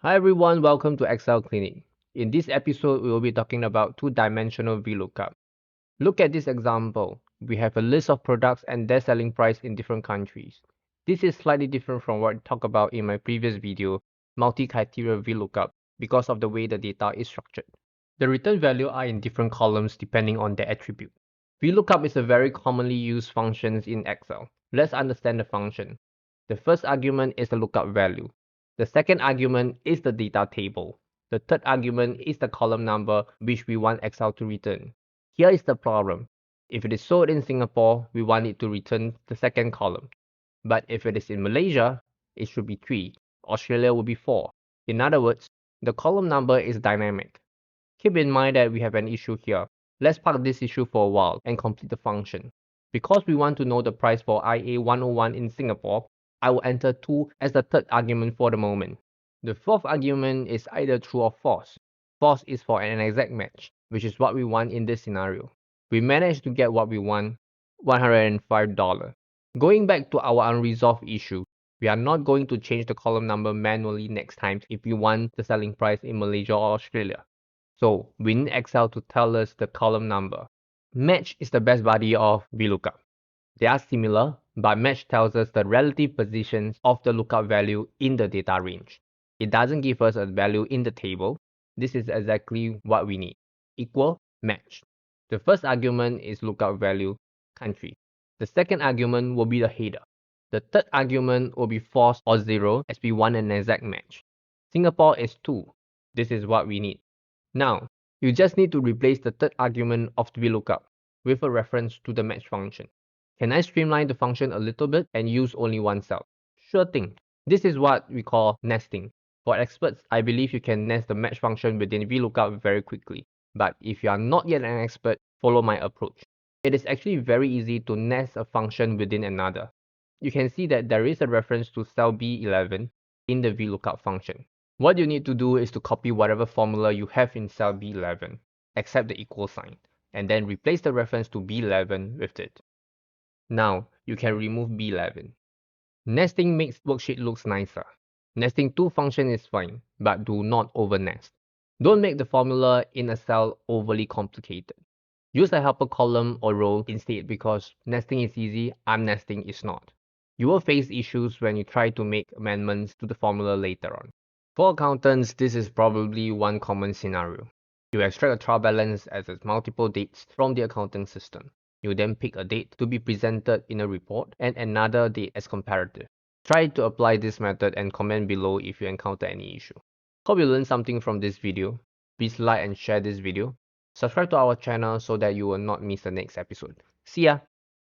Hi everyone, welcome to Excel Clinic. In this episode, we will be talking about two-dimensional VLOOKUP. Look at this example. We have a list of products and their selling price in different countries. This is slightly different from what I talked about in my previous video, multi-criteria VLOOKUP, because of the way the data is structured. The return value are in different columns depending on their attribute. VLOOKUP is a very commonly used function in Excel. Let's understand the function. The first argument is the lookup value. The second argument is the data table. The third argument is the column number which we want Excel to return. Here is the problem. If it is sold in Singapore, we want it to return the second column. But if it is in Malaysia, it should be 3. Australia will be 4. In other words, the column number is dynamic. Keep in mind that we have an issue here. Let's park this issue for a while and complete the function. Because we want to know the price for IA101 in Singapore, I will enter 2 as the third argument for the moment. The fourth argument is either true or false. False is for an exact match, which is what we want in this scenario. We managed to get what we want, $105. Going back to our unresolved issue, we are not going to change the column number manually next time if we want the selling price in Malaysia or Australia. So we need Excel to tell us the column number. Match is the best buddy of VLOOKUP. They are similar, but match tells us the relative positions of the lookup value in the data range. It doesn't give us a value in the table. This is exactly what we need. Equal, match. The first argument is lookup value, country. The second argument will be the header. The third argument will be false or 0 as we want an exact match. Singapore is 2. This is what we need. Now, you just need to replace the third argument of VLOOKUP with a reference to the match function. Can I streamline the function a little bit and use only one cell? Sure thing. This is what we call nesting. For experts, I believe you can nest the match function within VLOOKUP very quickly. But if you are not yet an expert, follow my approach. It is actually very easy to nest a function within another. You can see that there is a reference to cell B11 in the VLOOKUP function. What you need to do is to copy whatever formula you have in cell B11, except the equal sign, and then replace the reference to B11 with it. Now, you can remove B11. Nesting makes worksheet looks nicer. Nesting two function is fine, but do not overnest. Don't make the formula in a cell overly complicated. Use a helper column or row instead because nesting is easy, unnesting is not. You will face issues when you try to make amendments to the formula later on. For accountants, this is probably one common scenario. You extract a trial balance as multiple dates from the accounting system. You then pick a date to be presented in a report and another date as comparative. Try to apply this method and comment below if you encounter any issue. Hope you learned something from this video. Please like and share this video. Subscribe to our channel so that you will not miss the next episode. See ya!